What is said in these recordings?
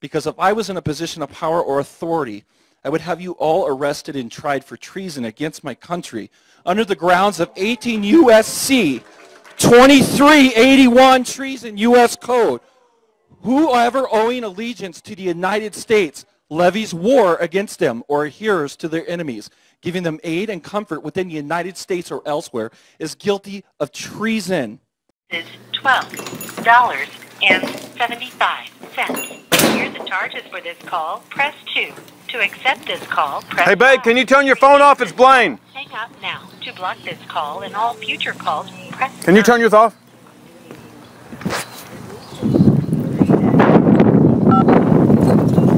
because if I was in a position of power or authority, I would have you all arrested and tried for treason against my country under the grounds of 18 U.S.C. 2381 treason U.S. Code. Whoever owing allegiance to the United States levies war against them or adheres to their enemies, giving them aid and comfort within the United States or elsewhere, is guilty of treason. Is $12.75. Here are the charges for this call. Press 2. To accept this call, press Hey, babe, 5. can you turn your phone off? It's Blaine. Hang up now. To block this call and all future calls, press Can you turn yours off?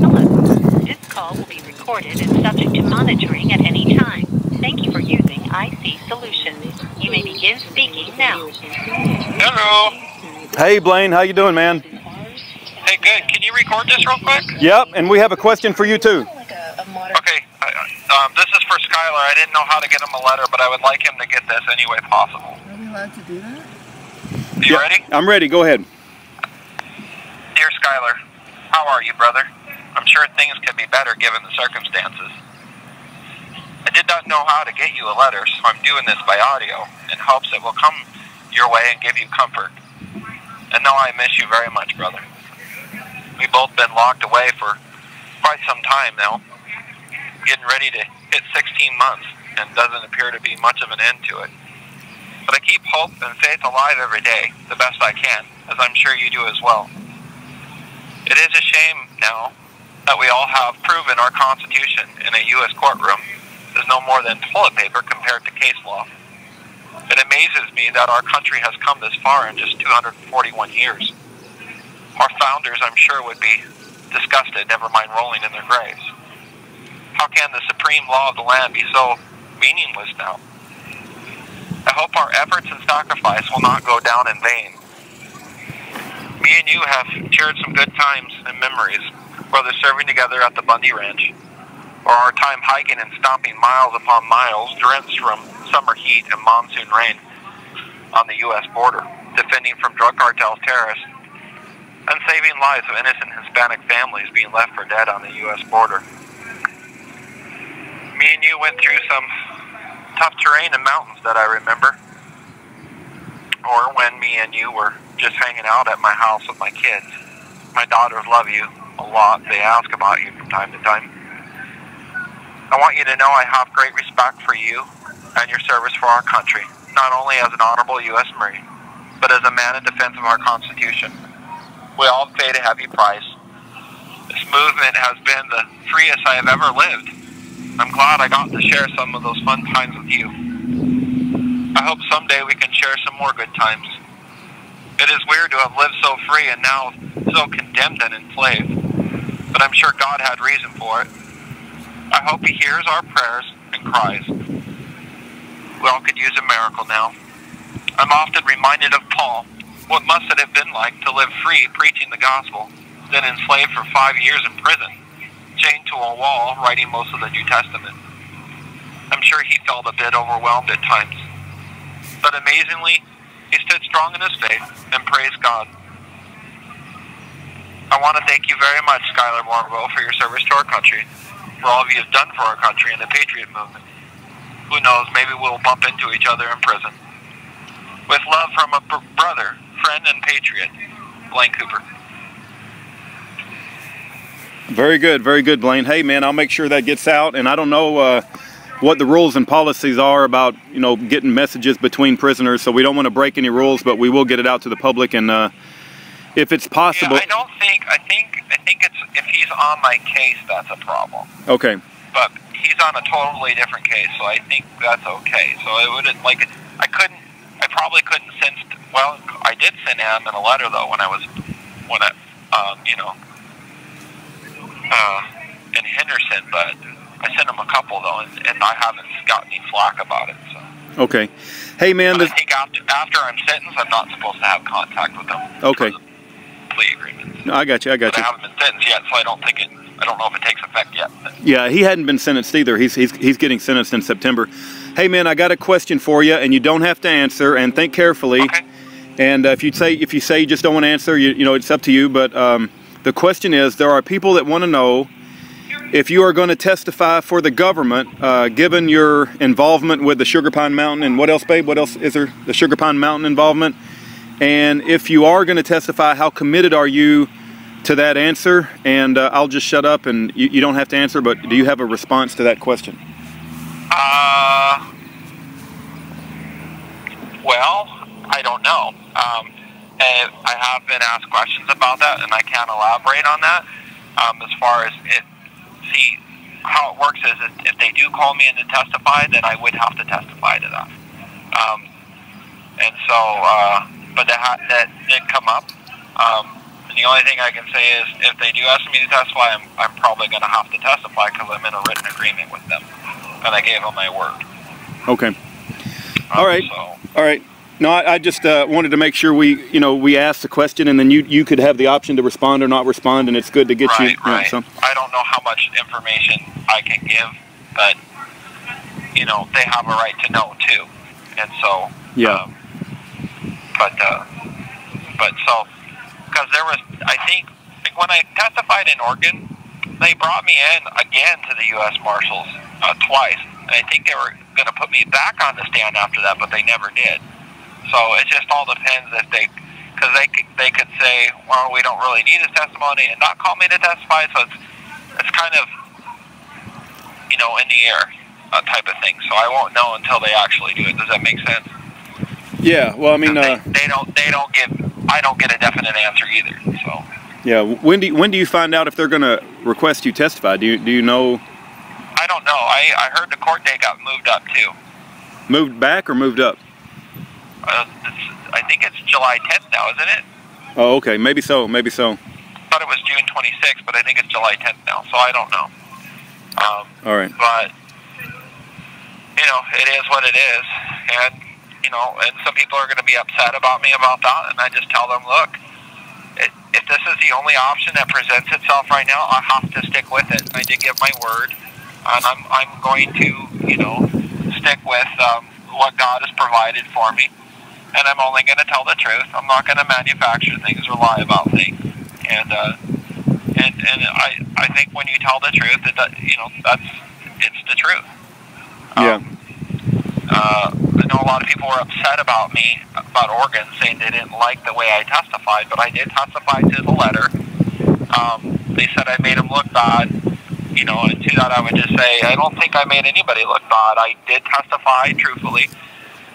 Hello. This call will be recorded and subject to monitoring at any time. Thank you for using IC Solutions. You may begin speaking now. Hello. Hey, Blaine, how you doing, man? Hey, good. Can you record this real quick? Yep, and we have a question for you, too. Okay. This is for Skylar. I didn't know how to get him a letter, but I would like him to get this any way possible. Are we allowed to do that? You ready? I'm ready. Go ahead. Dear Skylar, how are you, brother? I'm sure things could be better given the circumstances. I did not know how to get you a letter, so I'm doing this by audio in hopes it will come your way and give you comfort. And know I miss you very much, brother. We've both been locked away for quite some time now, getting ready to hit 16 months, and doesn't appear to be much of an end to it. But I keep hope and faith alive every day, the best I can, as I'm sure you do as well. It is a shame now that we all have proven our Constitution in a U.S. courtroom is no more than toilet paper compared to case law. It amazes me that our country has come this far in just 241 years. Our founders, I'm sure, would be disgusted, never mind rolling in their graves. How can the supreme law of the land be so meaningless now? I hope our efforts and sacrifice will not go down in vain. Me and you have shared some good times and memories, whether serving together at the Bundy Ranch, or our time hiking and stomping miles upon miles, drenched from summer heat and monsoon rain on the U.S. border, defending from drug cartels, terrorists, and saving lives of innocent Hispanic families being left for dead on the U.S. border. Me and you went through some tough terrain and mountains that I remember, or when me and you were just hanging out at my house with my kids. My daughters love you a lot. They ask about you from time to time. I want you to know I have great respect for you and your service for our country, not only as an honorable U.S. Marine, but as a man in defense of our Constitution. We all paid a heavy price. This movement has been the freest I have ever lived. I'm glad I got to share some of those fun times with you. I hope someday we can share some more good times. It is weird to have lived so free and now so condemned and enslaved, but I'm sure God had reason for it. I hope He hears our prayers and cries. We all could use a miracle now. I'm often reminded of Paul. What must it have been like to live free preaching the gospel, then enslaved for 5 years in prison, chained to a wall writing most of the New Testament? I'm sure he felt a bit overwhelmed at times. But amazingly, he stood strong in his faith and praised God. I want to thank you very much, Skylar Marlborough, for your service to our country, for all you have done for our country and the Patriot movement. Who knows, maybe we'll bump into each other in prison. With love from a brother, friend, and patriot, Blaine Cooper. Very good, Blaine. Hey, man, I'll make sure that gets out. And I don't know what the rules and policies are about, you know, getting messages between prisoners, so we don't want to break any rules, but we will get it out to the public. And if it's possible, yeah, I think it's, if he's on my case, that's a problem. Okay. But he's on a totally different case, so I think that's okay. So it wouldn't, like, I probably couldn't send, well, I did send him in a letter though in Henderson, but I sent him a couple though, and I haven't gotten any flack about it. So. Okay. Hey, man. But I think after I'm sentenced, I'm not supposed to have contact with them. Okay. Plea agreement. No, I got you. But I haven't been sentenced yet, so I don't know if it takes effect yet. Yeah, he hadn't been sentenced either. He's getting sentenced in September. Hey, man, I got a question for you, and you don't have to answer, and think carefully. Okay. And if you say you just don't want to answer, you know, it's up to you. But The question is, there are people that want to know if you are going to testify for the government, given your involvement with the Sugar Pine Mountain, and what else, babe? What else is there? The Sugar Pine Mountain involvement. And if you are going to testify, how committed are you to that answer? And I'll just shut up, and you don't have to answer, but do you have a response to that question? Well, I don't know. And I have been asked questions about that, and I can't elaborate on that. As far as it, see, how it works is if they do call me in to testify, then I would have to testify to that. And so, but that did come up. And the only thing I can say is, if they do ask me to testify, I'm probably going to have to testify because I'm in a written agreement with them, and I gave them my word. Okay. All right. All right. No, I just wanted to make sure we asked the question, and then you could have the option to respond or not respond, and it's good to get you. Right. So. I don't know how much information I can give, but they have a right to know too, and so. Yeah. But so, because there was, I think, like when I testified in Oregon, they brought me in again to the U.S. Marshals twice, and I think they were going to put me back on the stand after that, but they never did. So it just all depends if because they could say, well, we don't really need his testimony, and not call me to testify. So it's kind of in the air type of thing. So I won't know until they actually do it. Does that make sense? Yeah. Well, I mean, I don't get a definite answer either. So. Yeah. When do you find out if they're going to request you testify? Do you know? I don't know. I heard the court date got moved up too. Moved back or moved up? I think it's July 10th now, isn't it? Oh, okay. Maybe so. Maybe so. I thought it was June 26th, but I think it's July 10th now, so I don't know. All right. But, it is what it is. And, and some people are going to be upset about me about that, and I just tell them, look, if this is the only option that presents itself right now, I have to stick with it. I did give my word, and I'm going to, stick with what God has provided for me. And I'm only going to tell the truth. I'm not going to manufacture things or lie about things. And I think when you tell the truth, it's the truth. Yeah. I know a lot of people were upset about me, about Oregon, saying they didn't like the way I testified, but I did testify to the letter. They said I made them look bad. And to that I would just say, I don't think I made anybody look bad. I did testify truthfully.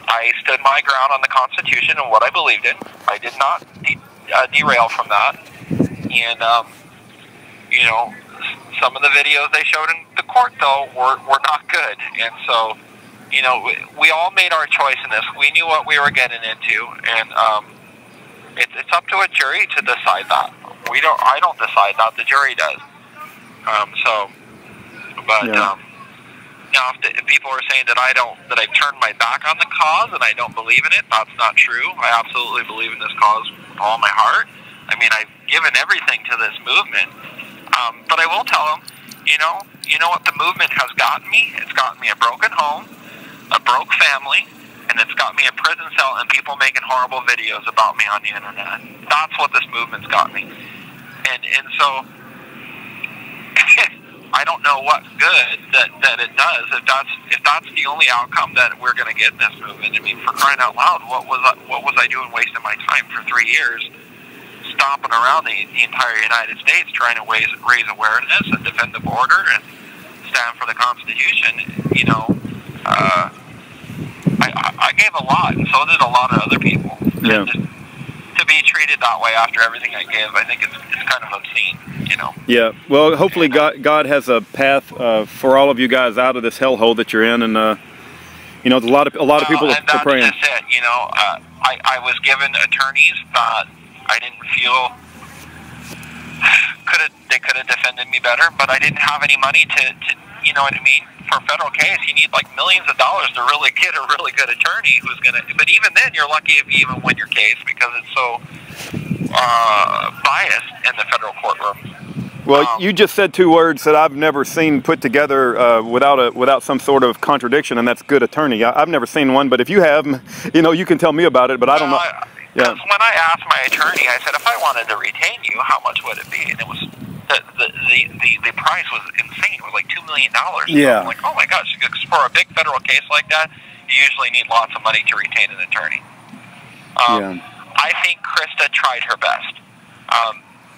I stood my ground on the Constitution and what I believed in. I did not derail from that. And, some of the videos they showed in the court, though, were not good. And so, we all made our choice in this. We knew what we were getting into. And it's up to a jury to decide that. I don't decide that. The jury does. If people are saying that I've turned my back on the cause and I don't believe in it, that's not true. I absolutely believe in this cause with all my heart. I mean, I've given everything to this movement. But I will tell them, you know what the movement has gotten me? It's gotten me a broken home, a broke family, and it's got me a prison cell and people making horrible videos about me on the internet. That's what this movement's got me. And so I don't know what good that it does if that's the only outcome that we're going to get in this movement. I mean, for crying out loud, what was I doing wasting my time for 3 years, stomping around the entire United States trying to raise awareness and defend the border and stand for the Constitution? I gave a lot, and so did a lot of other people. Yeah. To be treated that way after everything I give, I think it's kind of obscene. Yeah. Well, hopefully God has a path for all of you guys out of this hellhole that you're in, and a lot of people are praying. And that's just it. I was given attorneys that I didn't feel they could have defended me better, but I didn't have any money to you know what I mean? For a federal case, you need like millions of dollars to really get a really good attorney who's going to... But even then, you're lucky if you even win your case because it's so biased in the federal courtroom. Well, you just said two words that I've never seen put together without some sort of contradiction, and that's good attorney. I've never seen one, but if you have, you can tell me about it, but I don't know. Because when I asked my attorney, I said, if I wanted to retain you, how much would it be? And it was the price was insane. It was like $2 million. Yeah. So I'm like, oh my gosh, for a big federal case like that, you usually need lots of money to retain an attorney. I think Krista tried her best.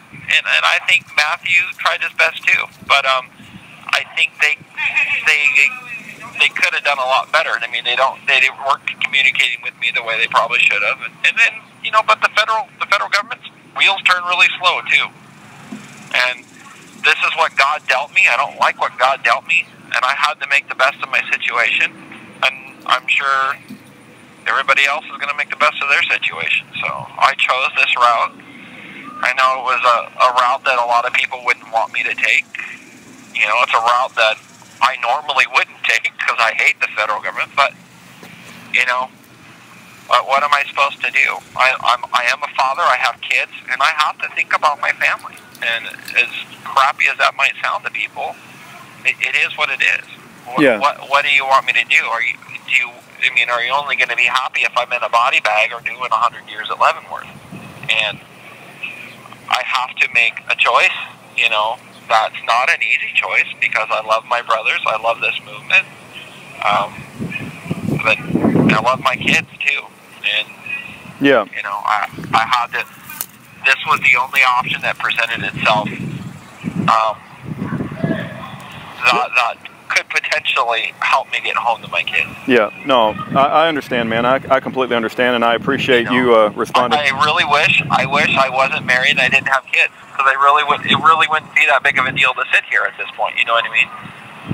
And I think Matthew tried his best too. But I think they could have done a lot better. I mean, they weren't communicating with me the way they probably should have. And then, you know, but the federal government's wheels turn really slow too. And this is what God dealt me. I don't like what God dealt me, and I had to make the best of my situation. And I'm sure everybody else is going to make the best of their situation. So I chose this route. I know it was a route that a lot of people wouldn't want me to take. You know, it's a route that I normally wouldn't take because I hate the federal government. But, you know, what am I supposed to do? I am a father. I have kids, and I have to think about my family. And as crappy as that might sound to people, it is what it is. What do you want me to do? Are you only going to be happy if I'm in a body bag or doing 100 years at Leavenworth? And I have to make a choice. You know, that's not an easy choice because I love my brothers. I love this movement. But I love my kids too. And, you know, I had to, this was the only option that presented itself that could potentially help me get home to my kids. Yeah, no, I understand, man. I completely understand, and I appreciate you responding. I wish I wasn't married and I didn't have kids, because it really wouldn't be that big of a deal to sit here at this point, you know what I mean?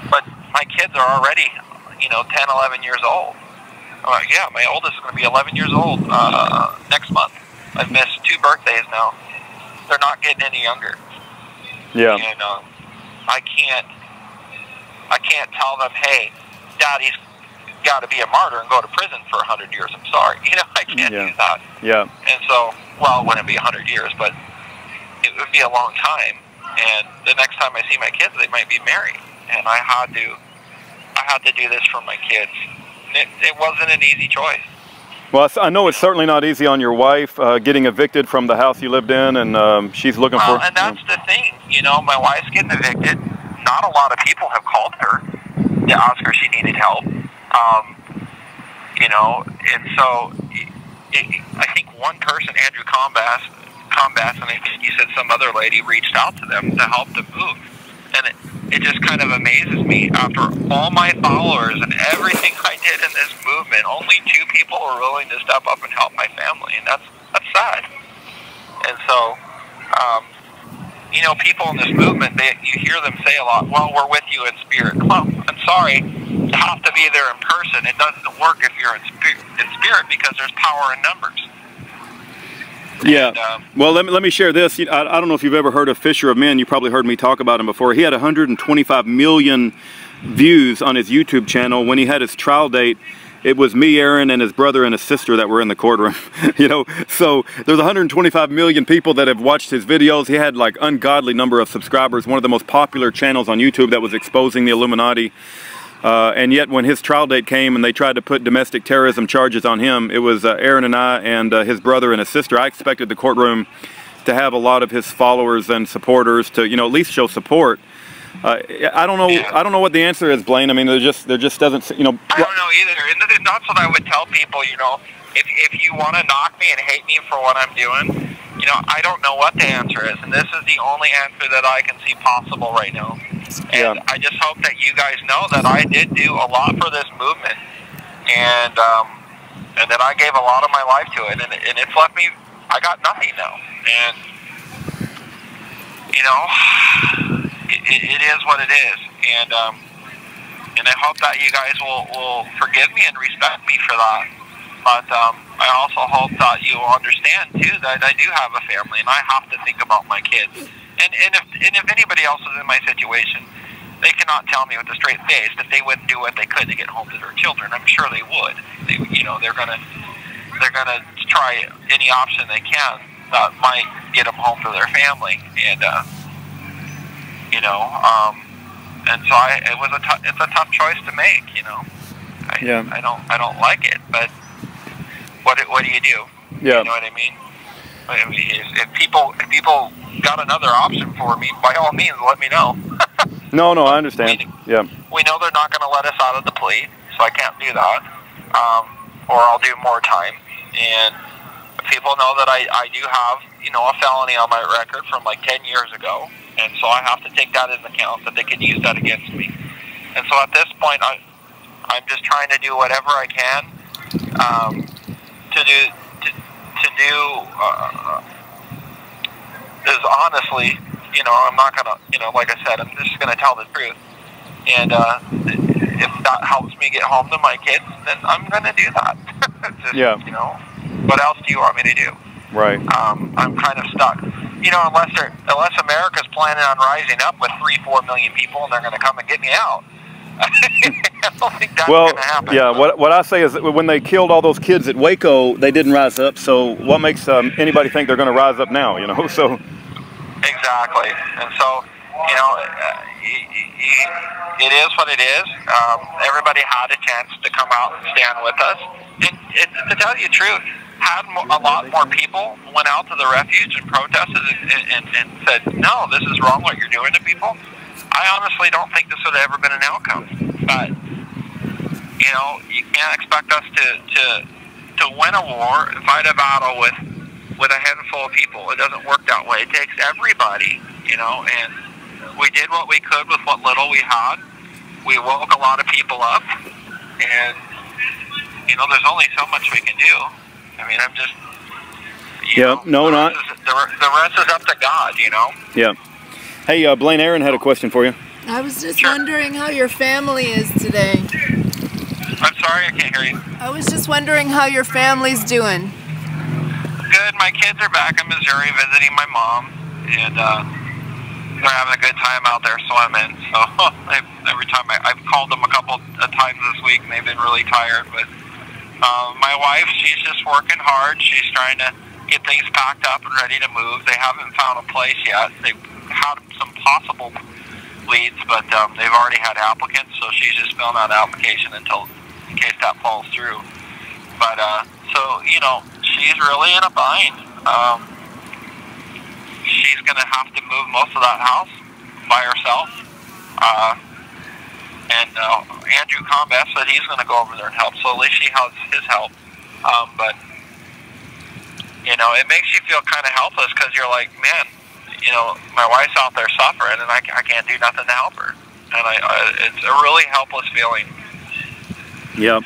But my kids are already, you know, 10, 11 years old. Yeah, my oldest is going to be 11 years old next month. I've missed 2 birthdays now. They're not getting any younger. Yeah. And I can't tell them, hey, Daddy's got to be a martyr and go to prison for 100 years. I'm sorry. You know, I can't do that. Yeah. And so, well, it wouldn't be 100 years, but it would be a long time. And the next time I see my kids, they might be married. And I had to do this for my kids. It wasn't an easy choice. Well, I know it's certainly not easy on your wife, getting evicted from the house you lived in, and she's looking for... and that's the thing. You know, my wife's getting evicted. Not a lot of people have called her to ask her she needed help. You know, and so I think one person, Andrew Combass, and I think he said some other lady reached out to them to help them move. And it just kind of amazes me, after all my followers and everything I did in this movement, only 2 people were willing to step up and help my family, and that's sad. And so, you know, people in this movement, you hear them say a lot, well, we're with you in spirit. Well, I'm sorry, you have to be there in person. It doesn't work if you're in spirit because there's power in numbers. Yeah. And, well, let me share this. I don't know if you've ever heard of Fisher of Men. You probably heard me talk about him before. He had 125 million views on his YouTube channel. When he had his trial date, it was me, Aaron, and his brother and his sister that were in the courtroom. You know, so there's 125 million people that have watched his videos. He had like ungodly number of subscribers. One of the most popular channels on YouTube that was exposing the Illuminati. And yet when his trial date came and they tried to put domestic terrorism charges on him, it was Aaron and I and his brother and his sister. I expected the courtroom to have a lot of his followers and supporters to, you know, at least show support. I don't know. I don't know what the answer is, Blaine. I mean, there just doesn't, you know. I don't know either. And that's what I would tell people. You know, if you want to knock me and hate me for what I'm doing, you know, I don't know what the answer is, and this is the only answer that I can see possible right now. And I just hope that you guys know that I did do a lot for this movement, and that I gave a lot of my life to it, and it's left me. I got nothing now, and you know. It is what it is, and I hope that you guys will forgive me and respect me for that. But I also hope that you will understand too that I do have a family, and I have to think about my kids. And if anybody else is in my situation, they cannot tell me with a straight face that they wouldn't do what they could to get home to their children. I'm sure they would. You know, they're gonna try any option they can that might get them home to their family, and. You know, and so it's a tough choice to make. You know, I don't like it, but what do you do? Yeah. You know what I mean? I mean, if people got another option for me, by all means, let me know. No, I understand. Yeah. We know they're not going to let us out of the plea, so I can't do that. Or I'll do more time. And people know that I do have, you know, a felony on my record from like 10 years ago. And so I have to take that into account, that they can use that against me. And so at this point, I'm just trying to do whatever I can to do is honestly, you know, I'm not going to, you know, like I said, I'm just going to tell the truth. And if that helps me get home to my kids, then I'm going to do that. Just, yeah. You know, what else do you want me to do? Right. I'm kind of stuck. You know, unless America's planning on rising up with 3-4 million people and they're going to come and get me out. I don't think that's going to happen. Yeah, what I say is that when they killed all those kids at Waco, they didn't rise up. So what makes anybody think they're going to rise up now, you know? So exactly. And so, you know, it is what it is. Everybody had a chance to come out and stand with us. And to tell you the truth, had a lot more people went out to the refuge and protested and said, no, this is wrong what you're doing to people, I honestly don't think this would have ever been an outcome. But, you know, you can't expect us to win a war and fight a battle with a handful of people. It doesn't work that way. It takes everybody, you know, and we did what we could with what little we had. We woke a lot of people up, and, you know, there's only so much we can do. I mean, I'm just, you know, the rest is up to God, you know? Yeah. Hey, Blaine, Aaron had a question for you. I was just wondering how your family is today. I'm sorry, I can't hear you. I was just wondering how your family's doing. Good. My kids are back in Missouri visiting my mom, and they're having a good time out there swimming. So every time I've called them a couple of times this week, and they've been really tired. But my wife, she's just working hard. She's trying to get things packed up and ready to move. They haven't found a place yet. They've had some possible leads, but they've already had applicants, so she's just filling out an application in case that falls through. But so, you know, she's really in a bind. She's going to have to move most of that house by herself. And Andrew Combat said he's going to go over there and help, so at least she has his help. But, you know, it makes you feel kind of helpless because you're like, man, you know, my wife's out there suffering, and I can't do nothing to help her. And it's a really helpless feeling. Yeah.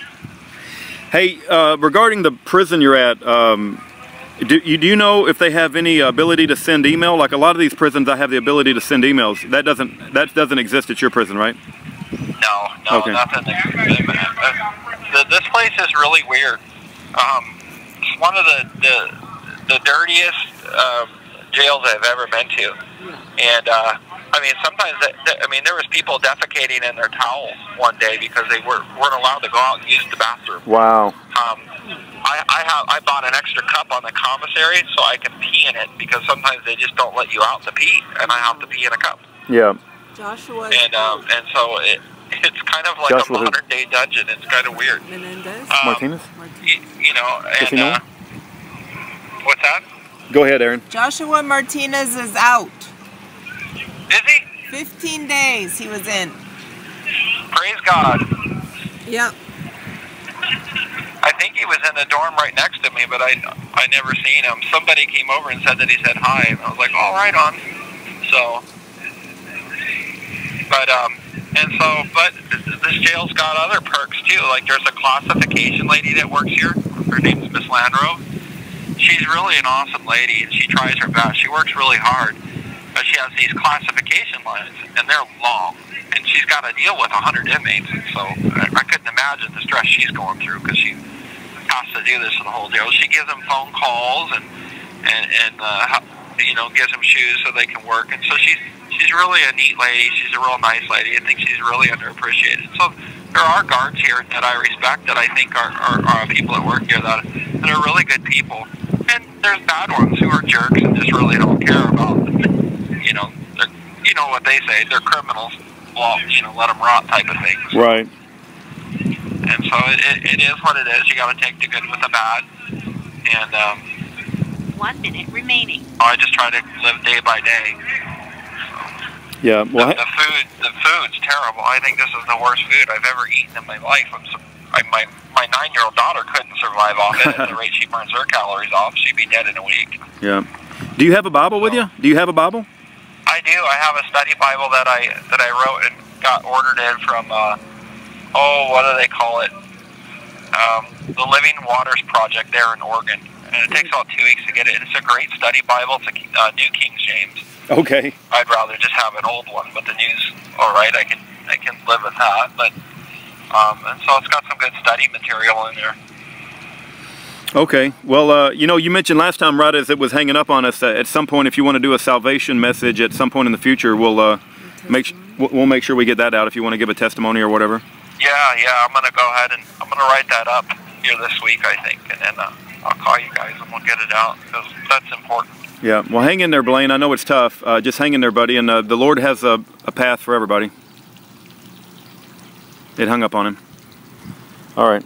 Hey, regarding the prison you're at, do you know if they have any ability to send email? Like a lot of these prisons, I have the ability to send emails. That doesn't exist at your prison, right? No, okay. Nothing. This place is really weird. It's one of the dirtiest jails I've ever been to, and I mean, sometimes there was people defecating in their towels one day because they weren't allowed to go out and use the bathroom. Wow. I bought an extra cup on the commissary so I can pee in it because sometimes they just don't let you out to pee, and I have to pee in a cup. Yeah. Joshua. And so it's kind of like a modern-day dungeon. It's kind of weird. Menendez? Martinez? You know, and what's that? Go ahead, Aaron. Joshua Martinez is out. Is he? 15 days he was in. Praise God. Yep. I think he was in the dorm right next to me, but I never seen him. Somebody came over and said that he said hi, and I was like, oh, right on. So, but this jail's got other perks too. Like there's a classification lady that works here. Her name's Miss Landro. She's really an awesome lady, and she tries her best. She works really hard, but she has these classification lines, and they're long. And she's got to deal with 100 inmates, and so I couldn't imagine the stress she's going through because she has to do this in the whole deal. She gives them phone calls and you know, gives them shoes so they can work. And so she's really a neat lady. She's a real nice lady. I think she's really underappreciated. So there are guards here that I respect that I think are people that work here that are really good people. And there's bad ones who are jerks and just really don't care about, you know, you know what they say, they're criminals. Well, you know, let them rot type of things. Right. And so it is what it is. You got to take the good with the bad. And 1 minute remaining. I just try to live day by day. Yeah. Well, The food's terrible. I think this is the worst food I've ever eaten in my life. My 9-year-old daughter couldn't survive off it at the rate she burns her calories off. She'd be dead in a week. yeah. Do you have a Bible with you? Do you have a Bible? I do. I have a study Bible that I wrote and got ordered in from what do they call it? The Living Waters Project there in Oregon, and it takes about 2 weeks to get it. It's a great study Bible. It's a New King James. Okay. I'd rather just have an old one, but the new's all right. I can live with that. But and so it's got some good study material in there. Okay. Well, you mentioned last time, right as it was hanging up on us, at some point, if you want to do a salvation message at some point in the future, we'll make sure we get that out if you want to give a testimony or whatever. Yeah. I'm gonna go ahead and I'm gonna write that up here this week, I think, and then I'll call you guys and we'll get it out because that's important. Yeah. Well, hang in there, Blaine. I know it's tough. Just hang in there, buddy. And the Lord has a path for everybody. It hung up on him. All right.